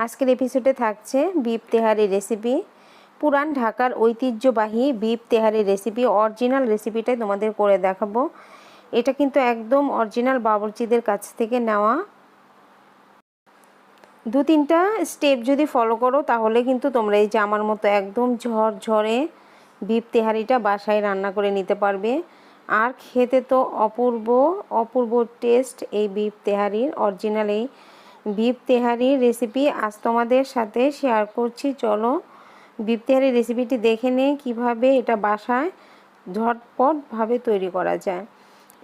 আজকের এপিসোডে থাকছে বিফ তেহারি রেসিপি। পুরান ঢাকার ঐতিহ্যবাহী বিফ তেহারি রেসিপি, অরিজিনাল রেসিপিটাই তোমাদের করে দেখাবো। এটা কিন্তু একদম অরিজিনাল বাবুর্চিদের কাছ থেকে নেওয়া। 2-3টা স্টেপ যদি ফলো করো তাহলে কিন্তু তোমরা এই যে আমার মতো একদম ঝরঝরে বিফ তেহারিটা বাসায় রান্না করে নিতে পারবে। আর খেতে তো অপূর্ব অপূর্ব টেস্ট এই বিফ তেহারির। অরিজিনাল এই বিফ তেহারির রেসিপি আজ তোমাদের সাথে শেয়ার করছি। চলো বিফ তেহারির রেসিপিটি দেখে নেই কীভাবে এটা বাসায় ঝটপটভাবে তৈরি করা যায়।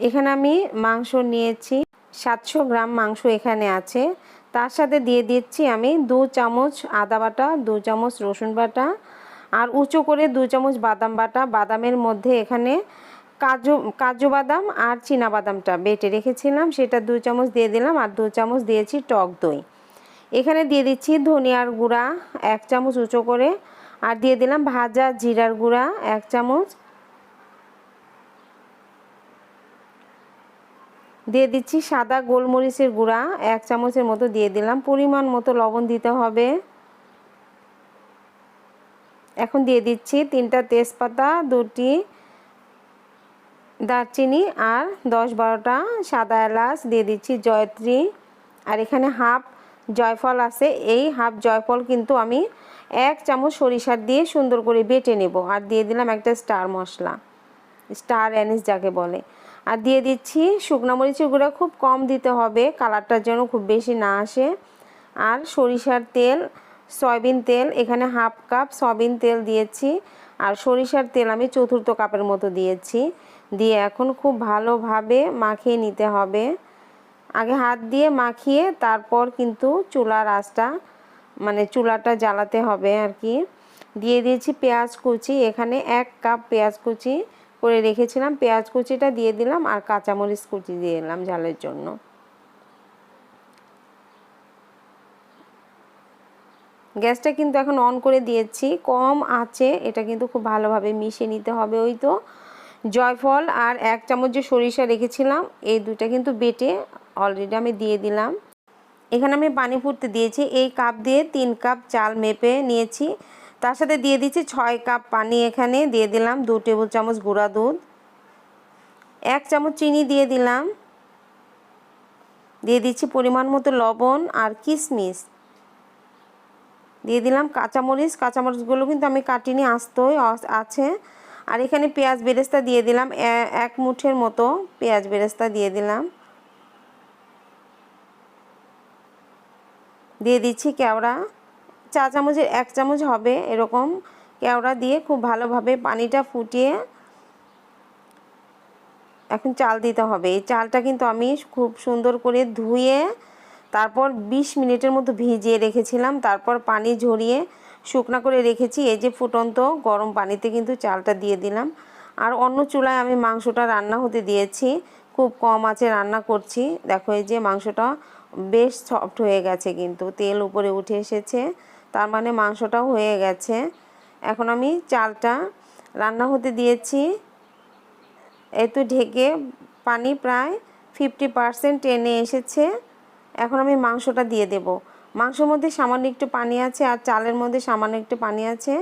এখানে আমি মাংস নিয়েছি, 700 গ্রাম মাংস এখানে আছে। তার সাথে দিয়ে দিচ্ছি আমি 2 চামচ আদা বাটা, 2 চামচ রসুন বাটা, আর উঁচু করে 2 চামচ বাদাম বাটা। বাদামের মধ্যে এখানে কাজু বাদাম আর চীনা বাদামটা বেটে রেখেছিলাম, সেটা 2 চামচ দিয়ে দিলাম। আর 2 চামচ দিয়েছি টক দই। এখানে দিয়ে দিচ্ছি ধনিয়ার গুঁড়া 1 চামচ উঁচু করে, আর দিয়ে দিলাম ভাজা জিরার গুঁড়া 1 চামচ। দিয়ে দিচ্ছি সাদা গোলমরিচের গুঁড়া 1 চামচের মতো দিয়ে দিলাম। পরিমাণ মতো লবণ দিতে হবে। এখন দিয়ে দিচ্ছি 3টা তেজপাতা, 2টি দারচিনি আর 10-12টা সাদা এলাচ। দিয়ে দিচ্ছি জয়ত্রী, আর এখানে হাফ জয়ফল আছে। এই হাফ জয়ফল কিন্তু আমি 1 চামচ সরিষার দিয়ে সুন্দর করে বেটে নেব। আর দিয়ে দিলাম একটা স্টার মশলা, স্টার অ্যানিস যাকে বলে। আর দিয়ে দিচ্ছি শুকনো মরিচের গুঁড়া, খুব কম দিতে হবে, কালারটার যেন খুব বেশি না আসে। আর সরিষার তেল, সয়াবিন তেল এখানে হাফ কাপ সয়াবিন তেল দিয়েছি। আর সরিষার তেল আমি 1/4 কাপের মতো দিয়েছি। দিয়ে এখন খুব ভালোভাবে মাখিয়ে নিতে হবে। আগে হাত দিয়ে মাখিয়ে তারপর কিন্তু চুলার আঁচটা চুলাটা জ্বালাতে হবে আর কি। দিয়ে দিয়েছি পেঁয়াজ কুচি, এখানে 1 কাপ পেঁয়াজ কুচি করে রেখেছিলাম, পেঁয়াজ কুচিটা দিয়ে দিলাম। আর কাঁচামরিচ কুচি দিয়ে দিলাম ঝালের জন্য। গ্যাসটা কিন্তু এখন অন করে দিয়েছি, কম আঁচে এটা কিন্তু খুব ভালোভাবে মিশিয়ে নিতে হবে। ওই তো জয়ফল আর 1 চামচ যে সরিষা রেখেছিলাম, এই দুটা কিন্তু বেটে অলরেডি আমি দিয়ে দিলাম। এখানে আমি পানি ফুটতে দিয়েছি। এই কাপ দিয়ে 3 কাপ চাল মেপে নিয়েছি। তার সাথে দিয়ে দিচ্ছি 6 কাপ পানি। এখানে দিয়ে দিলাম 2 টেবিল চামচ গুঁড়া দুধ, 1 চামচ চিনি দিয়ে দিলাম। দিয়ে দিচ্ছি পরিমাণ মতো লবণ আর কিশমিশ। দিয়ে দিলাম কাঁচামরিচগুলো কিন্তু আমি কাটিনি, আস্তই আছে। আর এখানে পেঁয়াজ বেরেস্তা দিয়ে দিলাম, 1 মুঠের মতো পেঁয়াজ বেরেস্তা দিয়ে দিলাম। দিয়ে দিচ্ছি কেওড়া, 4 চামচের 1 চামচ হবে এরকম কেওড়া দিয়ে খুব ভালোভাবে পানিটা ফুটিয়ে এখন চাল দিতে হবে। এই চালটা কিন্তু আমি খুব সুন্দর করে ধুয়ে তারপর 20 মিনিটের মতো ভিজিয়ে রেখেছিলাম। তারপর পানি ঝরিয়ে শুকনা করে রেখেছি। এই যে ফুটন্ত গরম পানিতে কিন্তু চালটা দিয়ে দিলাম। আর অন্য চুলায় আমি মাংসটা রান্না হতে দিয়েছি, খুব কম আঁচে রান্না করছি। দেখো এই যে মাংসটা বেশ সফট হয়ে গেছে, কিন্তু তেল উপরে উঠে এসেছে, তার মানে মাংসটাও হয়ে গেছে। এখন আমি চালটা রান্না হতে দিয়েছি। এই তো ঢেকে পানি প্রায় 50% টেনে এসেছে। এখন আমি মাংসটা দিয়ে দেব। মাংসের মধ্যে সামান্য একটু পানি আছে আর চালের মধ্যে সামান্য একটু পানি আছে।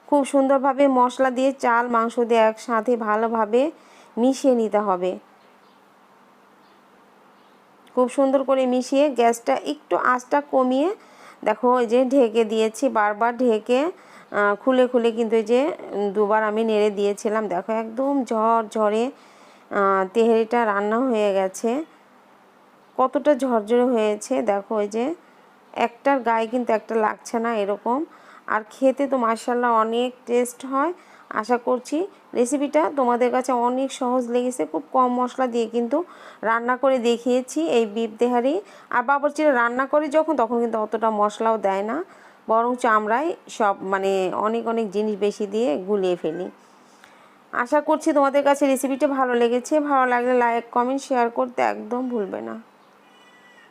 খুব সুন্দরভাবে মশলা দিয়ে চাল মাংস দিয়ে একসাথে ভালোভাবে মিশিয়ে নিতে হবে। খুব সুন্দর করে মিশিয়ে গ্যাসটা একটু আঁচটা কমিয়ে দেখো এই যে ঢেকে দিয়েছি। বারবার ঢেকে খুলে খুলে কিন্তু এই যে 2বার আমি নেড়ে দিয়েছিলাম। দেখো একদম ঝরঝরে তেহারিটা রান্না হয়ে গেছে। কতটা ঝরঝরে হয়েছে দেখো, এই যে একটার গায়ে কিন্তু একটা লাগছে না এরকম। আর খেতে তো মাশাআল্লাহ অনেক টেস্ট হয়। আশা করছি রেসিপিটা তোমাদের কাছে অনেক সহজ লেগেছে। খুব কম মশলা দিয়ে কিন্তু রান্না করে দেখিয়েছি এই বিফ তেহারি। আর বাবুর্চিরা রান্না করে তখন কিন্তু অতটা মশলাও দেয় না, বরঞ্চ আমরাই সব অনেক অনেক জিনিস বেশি দিয়ে গুলিয়ে ফেলি। আশা করছি তোমাদের কাছে রেসিপিটা ভালো লেগেছে। ভালো লাগলে লাইক কমেন্ট শেয়ার করতে একদম ভুলবে না।